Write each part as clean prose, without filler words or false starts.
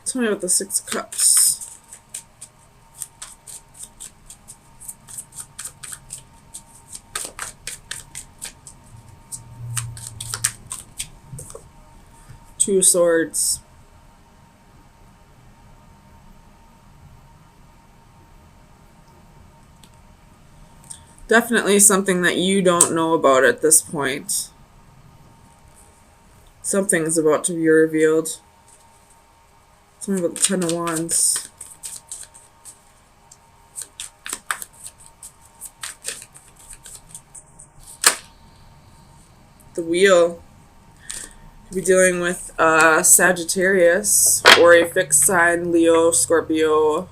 Tell me about the Six of Cups. Two of Swords. Definitely something that you don't know about at this point. Something is about to be revealed. Tell me about the Ten of Wands. The Wheel. Could be dealing with Sagittarius or a fixed sign, Leo, Scorpio,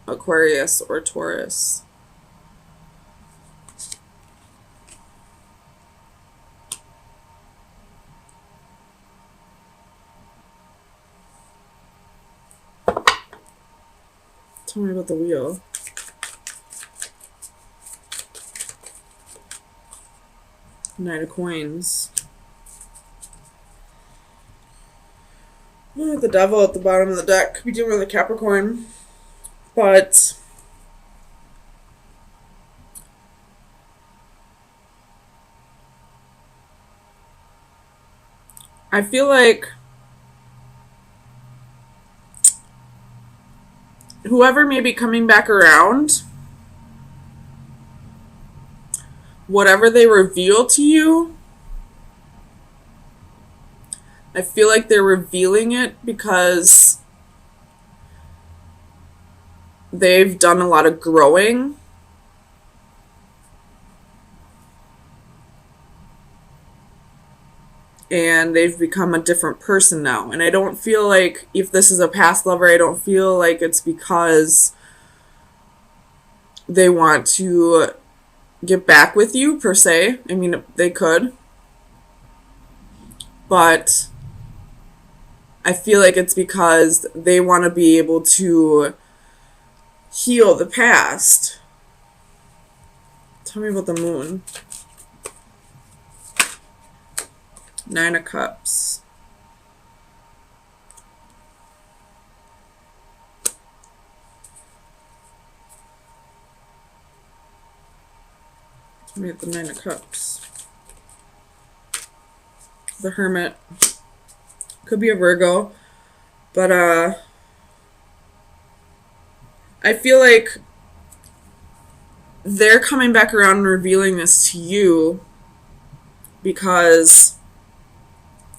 Aquarius, or Taurus. Tell me about the Wheel. Knight of Coins. The Devil at the bottom of the deck. Could be dealing with a Capricorn. But I feel like whoever may be coming back around, whatever they reveal to you, I feel like they're revealing it because they've done a lot of growing. And they've become a different person now. And I don't feel like, if this is a past lover, I don't feel like it's because they want to get back with you, per se. I mean, they could. But I feel like it's because they want to be able to heal the past. Tell me about the Moon. Nine of Cups. Tell me about the Nine of Cups. The Hermit. Could be a Virgo. But I feel like they're coming back around and revealing this to you because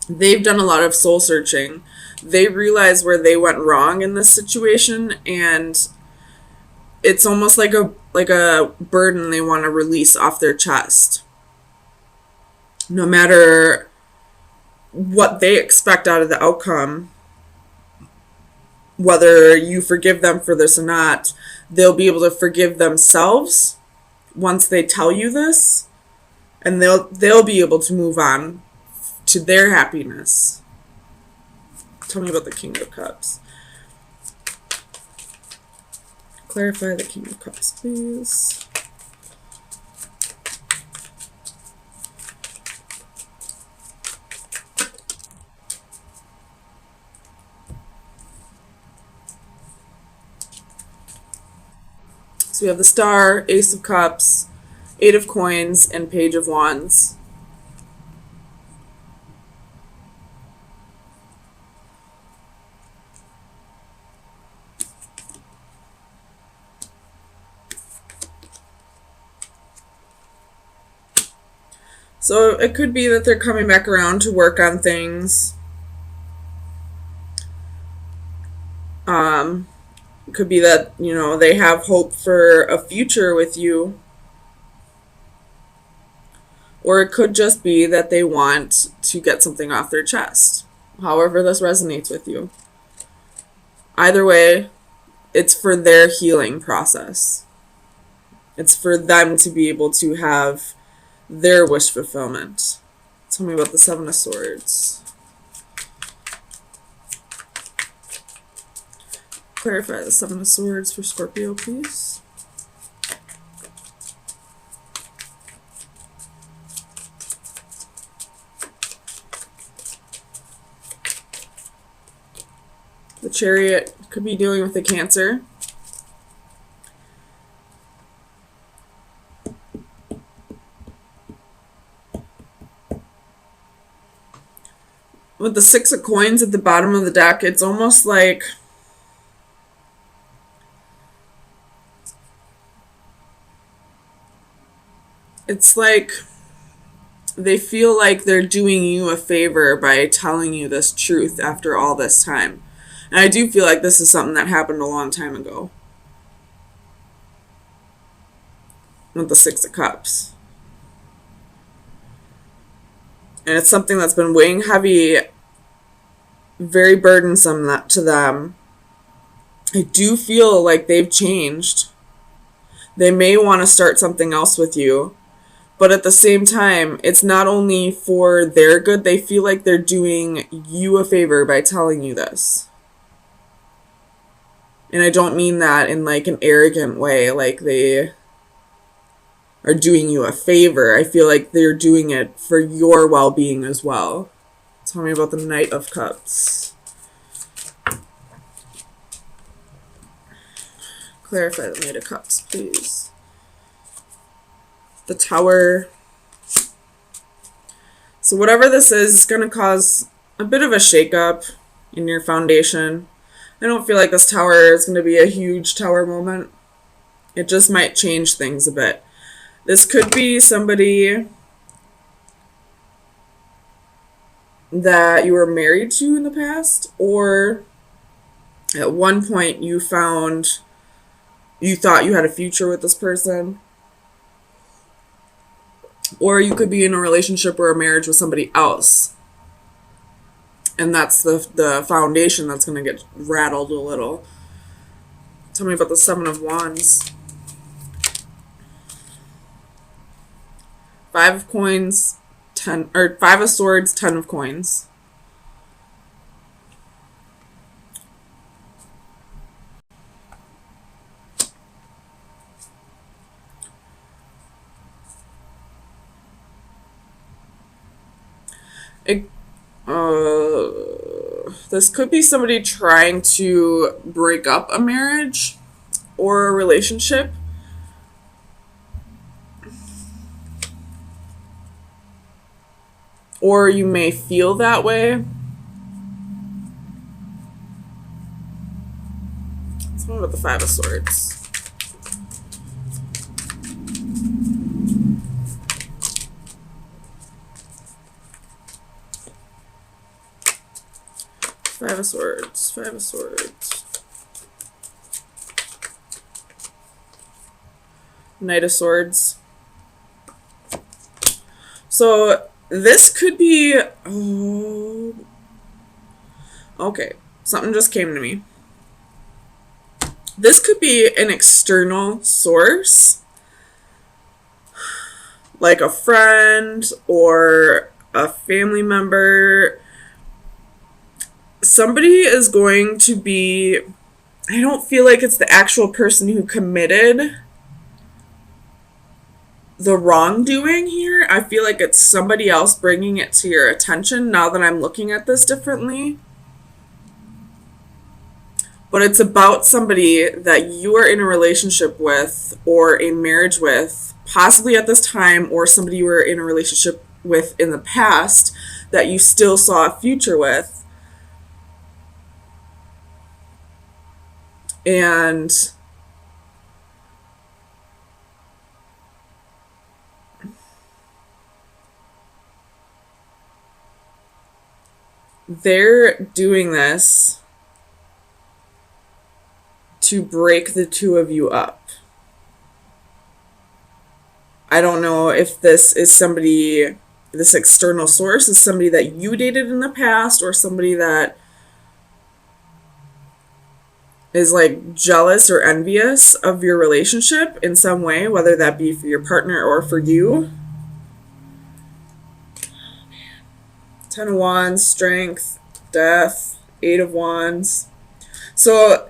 they've done a lot of soul searching. They realize where they went wrong in this situation, and it's almost like a burden they want to release off their chest. No matter what they expect out of the outcome, whether you forgive them for this or not, they'll be able to forgive themselves once they tell you this, and they'll be able to move on to their happiness. Tell me about the King of Cups. Clarify the King of Cups, please. So we have the Star, Ace of Cups, Eight of Coins, and Page of Wands. So it could be that they're coming back around to work on things. It could be that, they have hope for a future with you. Or it could just be that they want to get something off their chest. However this resonates with you. Either way, it's for their healing process. It's for them to be able to have their wish fulfillment. Tell me about the Seven of Swords. Clarify the Seven of Swords for Scorpio, please. The Chariot could be dealing with the Cancer. With the Six of Coins at the bottom of the deck, it's almost like they feel like they're doing you a favor by telling you this truth after all this time. And I do feel like this is something that happened a long time ago. With the Six of Cups. And it's something that's been weighing heavy, very burdensome to them. I do feel like they've changed. They may want to start something else with you. But at the same time, it's not only for their good. They feel like they're doing you a favor by telling you this. And I don't mean that in like an arrogant way, like they are doing you a favor. I feel like they're doing it for your well-being as well. Tell me about the Knight of Cups. Clarify the Knight of Cups, please. The Tower. So whatever this is going to cause a bit of a shakeup in your foundation. I don't feel like this Tower is going to be a huge Tower moment. It just might change things a bit. This could be somebody that you were married to in the past, or at one point you thought you had a future with this person. Or you could be in a relationship or a marriage with somebody else. And that's the foundation that's going to get rattled a little. Tell me about the Seven of Wands. Five of Coins, Five of Swords, 10 of Coins. This could be somebody trying to break up a marriage or a relationship. Or you may feel that way. Let's move with the Five of Swords. Five of Swords, Five of Swords. Knight of Swords. So this could be... Oh, okay, something just came to me. This could be an external source, like a friend or a family member. Somebody is going to be... I don't feel like it's the actual person who committed the wrongdoing here. I feel like it's somebody else bringing it to your attention now that I'm looking at this differently. But it's about somebody that you are in a relationship with or a marriage with, possibly at this time, or somebody you were in a relationship with in the past that you still saw a future with. And they're doing this to break the two of you up. I don't know if this is somebody, this external source is somebody that you dated in the past, or somebody that is like jealous or envious of your relationship in some way, whether that be for your partner or for you. Ten of Wands, Strength, Death, Eight of Wands. So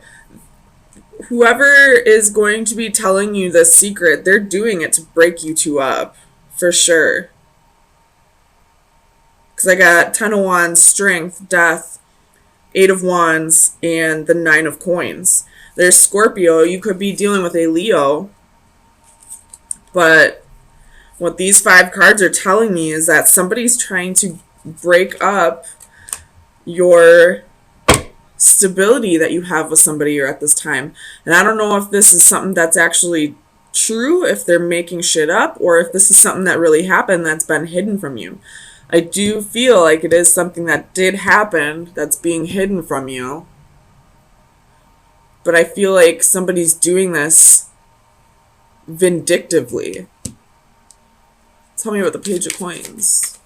whoever is going to be telling you this secret, they're doing it to break you two up, for sure. Because I got Ten of Wands, Strength, Death, Eight of Wands, and the Nine of Coins. There's Scorpio. You could be dealing with a Leo, but what these 5 cards are telling me is that somebody's trying to break up your stability that you have with somebody or at this time. And I don't know if this is something that's actually true, if they're making shit up, or if this is something that really happened that's been hidden from you. I do feel like it is something that did happen that's being hidden from you. But I feel like somebody's doing this vindictively. Tell me about the Page of Coins.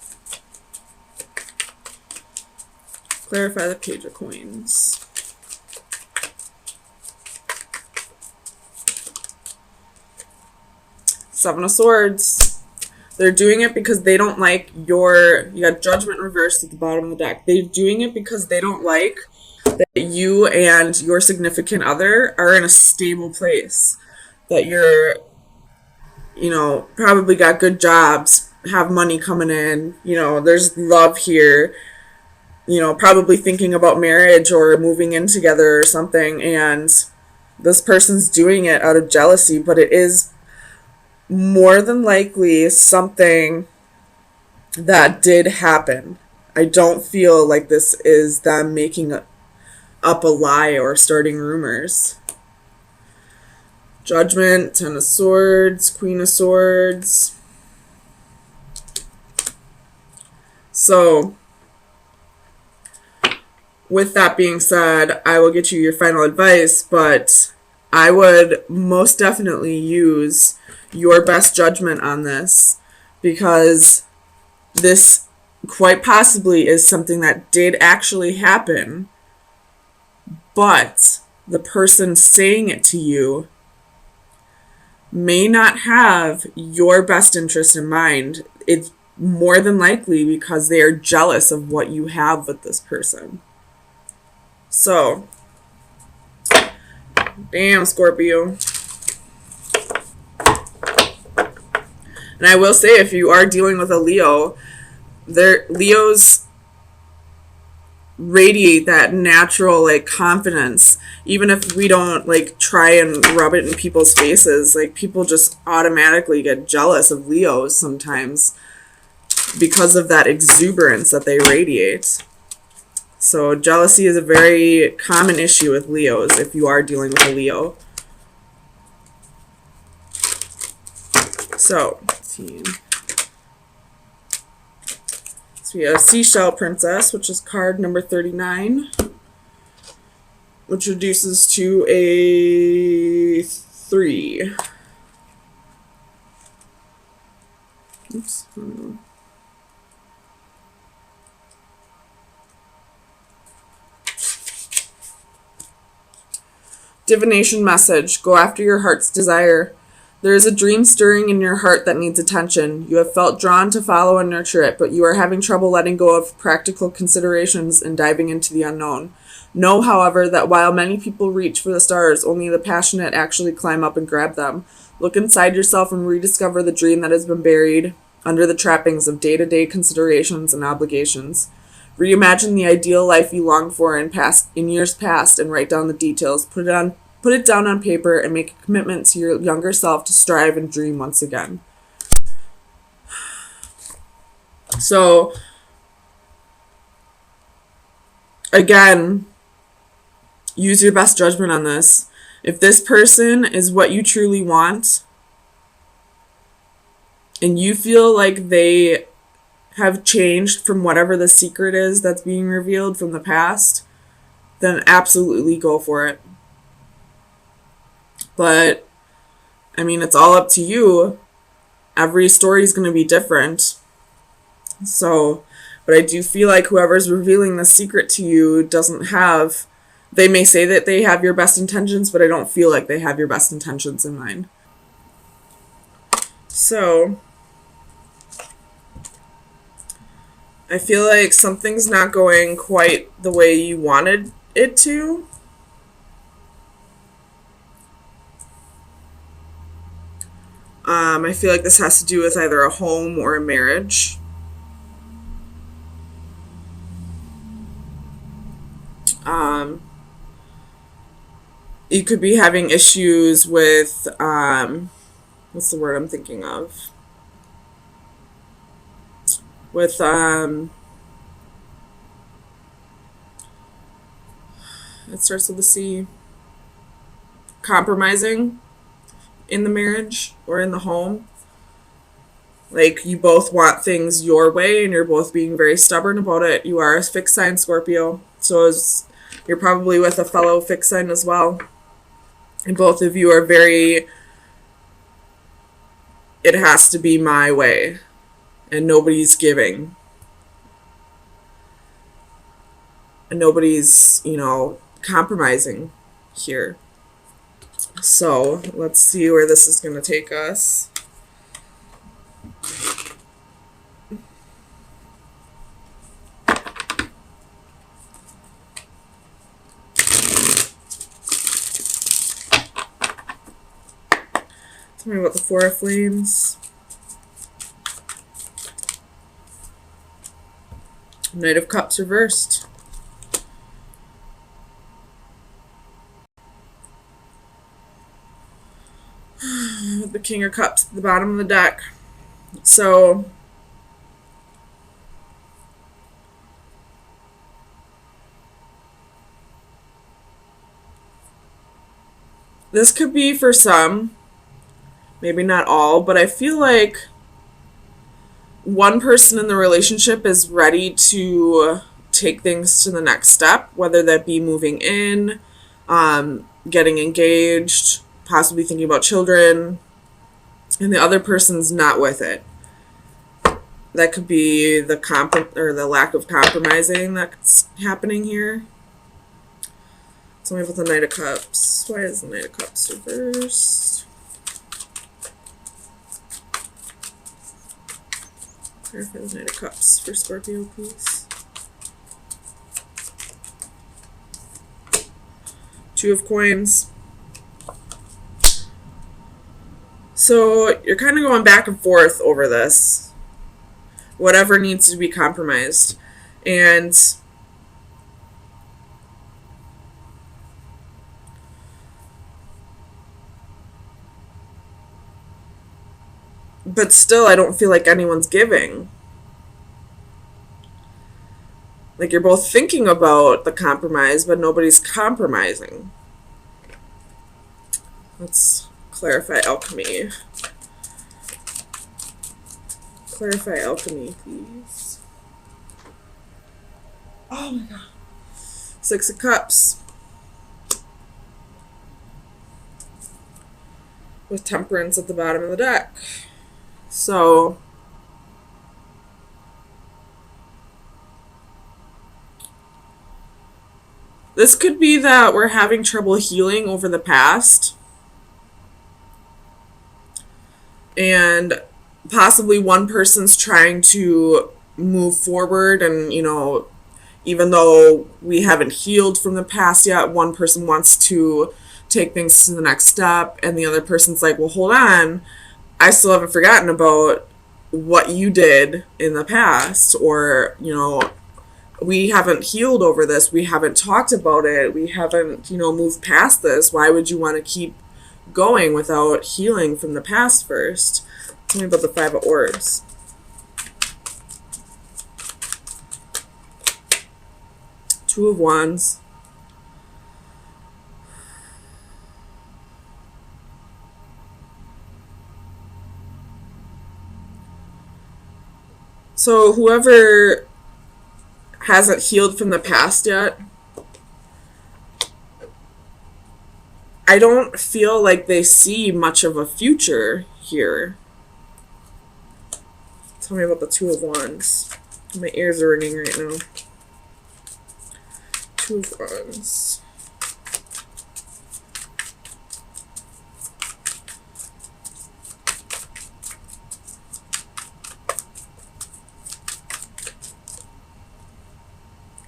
Clarify the Page of Coins. Seven of Swords. They're doing it because they don't like you got Judgment reversed at the bottom of the deck. They're doing it because they don't like that you and your significant other are in a stable place. That you're, probably got good jobs, have money coming in, there's love here, probably thinking about marriage or moving in together or something, and this person's doing it out of jealousy, but it is more than likely something that did happen. I don't feel like this is them making up a lie or starting rumors. Judgment, Ten of Swords, Queen of Swords. So, with that being said, I will get you your final advice, but I would most definitely use your best judgment on this, because this quite possibly is something that did actually happen, but the person saying it to you may not have your best interest in mind. It's more than likely because they are jealous of what you have with this person. So, damn, Scorpio. And I will say, if you are dealing with a Leo, Leos radiate that natural confidence. Even if we don't try and rub it in people's faces, people just automatically get jealous of Leos sometimes because of that exuberance that they radiate. So jealousy is a very common issue with Leos if you are dealing with a Leo. So, let's see. So we have Seashell Princess, which is card number 39, which reduces to a 3. Oops. Divination message. Go after your heart's desire. There is a dream stirring in your heart that needs attention. You have felt drawn to follow and nurture it, but you are having trouble letting go of practical considerations and diving into the unknown. Know, however, that while many people reach for the stars, only the passionate actually climb up and grab them. Look inside yourself and rediscover the dream that has been buried under the trappings of day-to-day considerations and obligations. Reimagine the ideal life you longed for in years past and write down the details. Put it down on paper and make a commitment to your younger self to strive and dream once again. So, again, use your best judgment on this. If this person is what you truly want, and you feel like they have changed from whatever the secret is that's being revealed from the past, then absolutely go for it. But, I mean, it's all up to you. Every story is going to be different. So, but I do feel like whoever's revealing the secret to you doesn't have, they may say that they have your best intentions, but I don't feel like they have your best intentions in mind. So, I feel like something's not going quite the way you wanted it to. I feel like this has to do with either a home or a marriage. Um, you could be having issues with, what's the word I'm thinking of? With, it starts with a C. Compromising in the marriage or in the home. Like, you both want things your way and you're both being very stubborn about it. You are a fixed sign Scorpio. So you're probably with a fellow fixed sign as well. And both of you are very, it has to be my way. And nobody's giving. And nobody's, compromising here. So let's see where this is going to take us. Tell me about the Four of Flames. Knight of Cups reversed. The King of Cups at the bottom of the deck. So this could be for some, maybe not all, but I feel like one person in the relationship is ready to take things to the next step, whether that be moving in, getting engaged, possibly thinking about children, and the other person's not with it. That could be the lack of compromising that's happening here. Tell me about the Knight of Cups. Why is the Knight of Cups reversed? Clarify the Knight of Cups for Scorpio, please. Two of Coins. So you're kind of going back and forth over this. Whatever needs to be compromised. But still, I don't feel like anyone's giving. Like, you're both thinking about the compromise, but nobody's compromising. Let's clarify alchemy. Clarify alchemy, please. Oh my god. Six of Cups. With Temperance at the bottom of the deck. So this could be that we're having trouble healing over the past. And possibly one person's trying to move forward and, even though we haven't healed from the past yet, one person wants to take things to the next step and the other person's like, well, hold on, I still haven't forgotten about what you did in the past, or, we haven't healed over this, we haven't talked about it, we haven't, moved past this. Why would you want to keep going without healing from the past first? Tell me about the Five of Orbs. Two of Wands. So whoever hasn't healed from the past yet, I don't feel like they see much of a future here. Tell me about the Two of Wands. My ears are ringing right now. Two of Wands.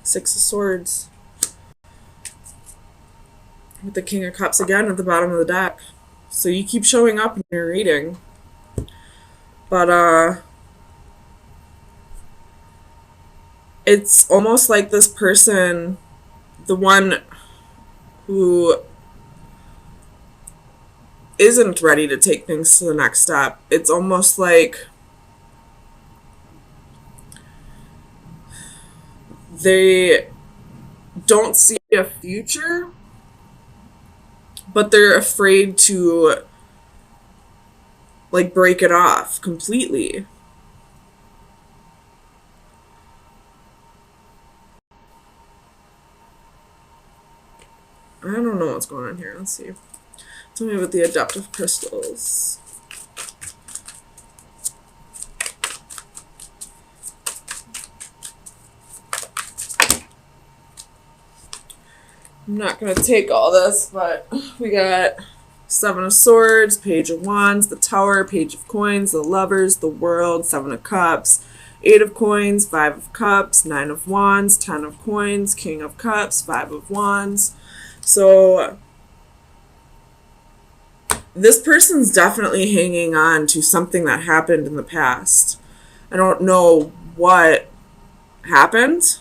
Six of Swords. With the King of Cups again at the bottom of the deck. So you keep showing up in your reading. But, it's almost like this person the one who isn't ready to take things to the next step. It's almost like they don't see a future, but they're afraid to like break it off completely. I don't know what's going on here. Let's see. Tell me about the adaptive crystals. I'm not going to take all this, but we got Seven of Swords, Page of Wands, the Tower, Page of Coins, the Lovers, the World, Seven of Cups, Eight of Coins, Five of Cups, Nine of Wands, Ten of Coins, King of Cups, Five of Wands. So this person's definitely hanging on to something that happened in the past. I don't know what happened,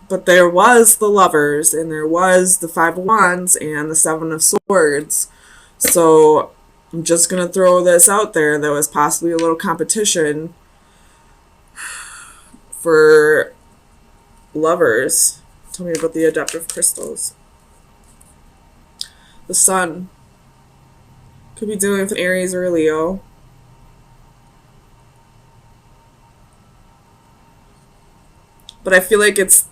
but there was the Lovers, and there was the Five of Wands, and the Seven of Swords. So I'm just going to throw this out there. There was possibly a little competition for lovers. Tell me about the adaptive crystals. The Sun. Could be dealing with an Aries or a Leo. But I feel like it's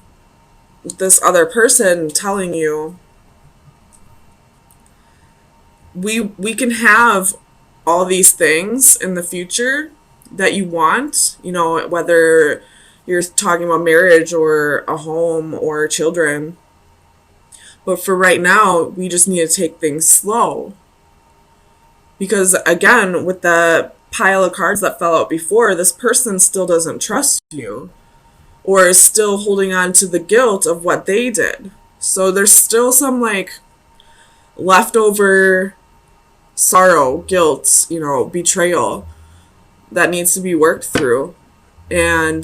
this other person telling you we can have all these things in the future that you want, you know, whether you're talking about marriage or a home or children. But for right now, we just need to take things slow. Because again, with the pile of cards that fell out before, this person still doesn't trust you or is still holding on to the guilt of what they did. So there's still some like leftover sorrow, guilt, you know, betrayal that needs to be worked through. And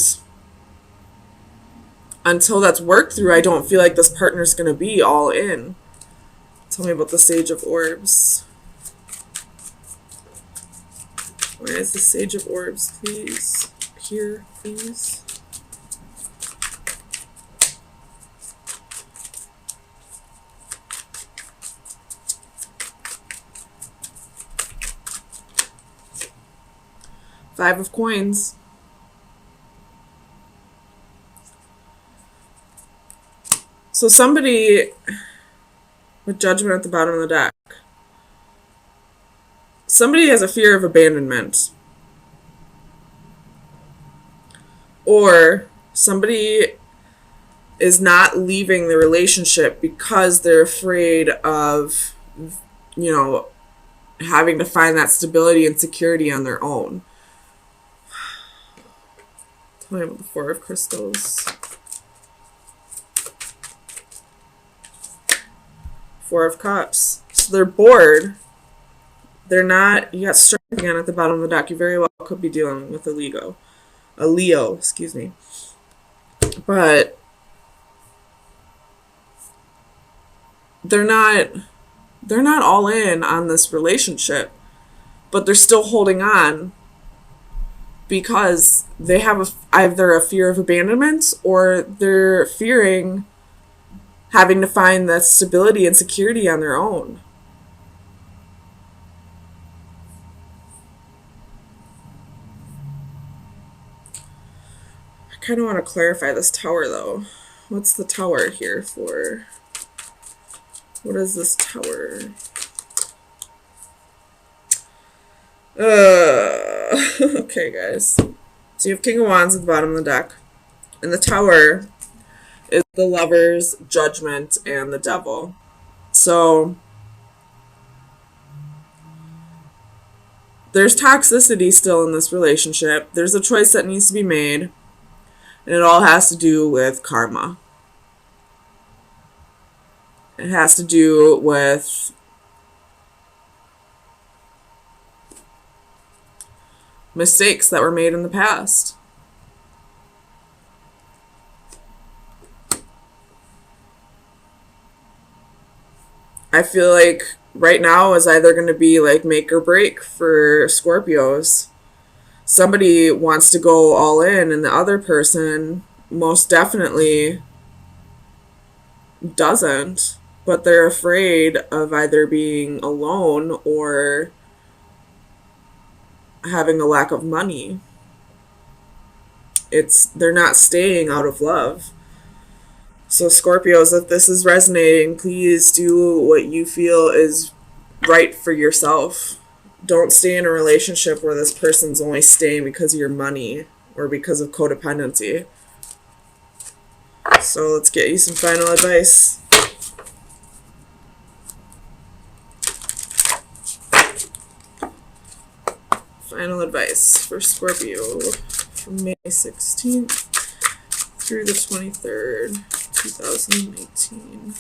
until that's worked through, I don't feel like this partner's going to be all in. Tell me about the Sage of Orbs. Where is the Sage of Orbs, please? Here, please. Five of Coins. So somebody with Judgment at the bottom of the deck. Somebody has a fear of abandonment. Or somebody is not leaving the relationship because they're afraid of, you know, having to find that stability and security on their own. Tell me about the Four of Crystals. Four of Cups. So they're bored. They're not, you got Strength again at the bottom of the deck. You very well could be dealing with a Leo, excuse me. But they're not all in on this relationship, but they're still holding on because they have either a fear of abandonment or they're fearing having to find that stability and security on their own. I kind of want to clarify this Tower, though. What's the Tower here for? What is this Tower? Okay, guys. So you have King of Wands at the bottom of the deck. And the Tower is the Lovers, Judgment, and the Devil. So there's toxicity still in this relationship. There's a choice that needs to be made. And it all has to do with karma. It has to do with mistakes that were made in the past. I feel like right now is either going to be like make or break for Scorpios. Somebody wants to go all in, and the other person most definitely doesn't, but they're afraid of either being alone or having a lack of money. They're not staying out of love. So Scorpios, if this is resonating, please do what you feel is right for yourself. Don't stay in a relationship where this person's only staying because of your money or because of codependency. So let's get you some final advice. Final advice for Scorpio from May 16th through the 23rd, 2018.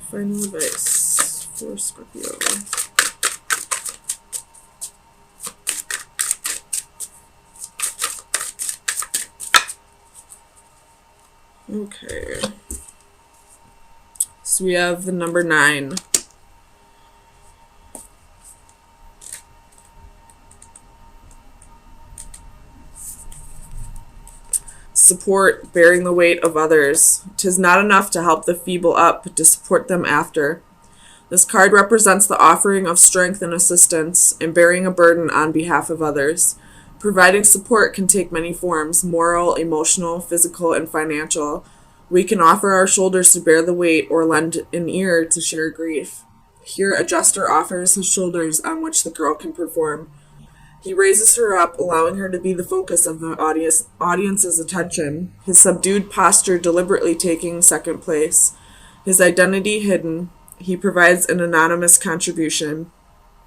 Final advice for Scorpio. Okay. So we have the number 9. Support, bearing the weight of others. 'Tis not enough to help the feeble up, but to support them after. This card represents the offering of strength and assistance, and bearing a burden on behalf of others. Providing support can take many forms: moral, emotional, physical, and financial. We can offer our shoulders to bear the weight or lend an ear to share grief. Here, a jester offers his shoulders on which the girl can perform. He raises her up, allowing her to be the focus of the audience's attention, his subdued posture deliberately taking second place. His identity hidden, he provides an anonymous contribution.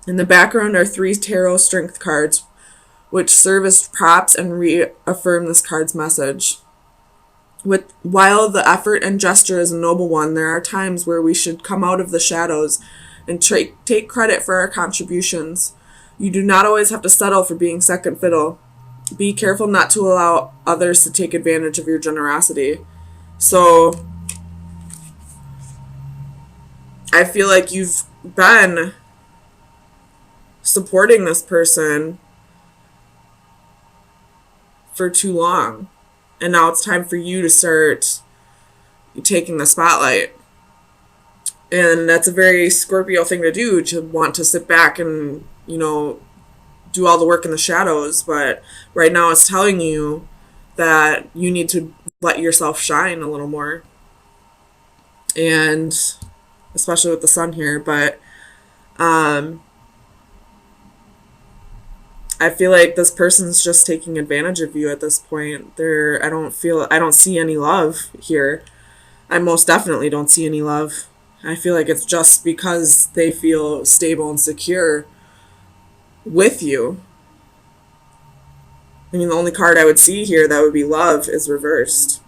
In the background are 3 tarot strength cards, which serve as props and reaffirm this card's message. While the effort and gesture is a noble one, there are times where we should come out of the shadows and take credit for our contributions. You do not always have to settle for being second fiddle. Be careful not to allow others to take advantage of your generosity. So, I feel like you've been supporting this person for too long. And now it's time for you to start taking the spotlight. And that's a very Scorpio thing to do, to want to sit back and, do all the work in the shadows. But right now it's telling you that you need to let yourself shine a little more. And especially with the sun here. But I feel like this person's just taking advantage of you at this point. I don't see any love here. I most definitely don't see any love. I feel like it's just because they feel stable and secure with you. I mean, the only card I would see here that would be love is reversed.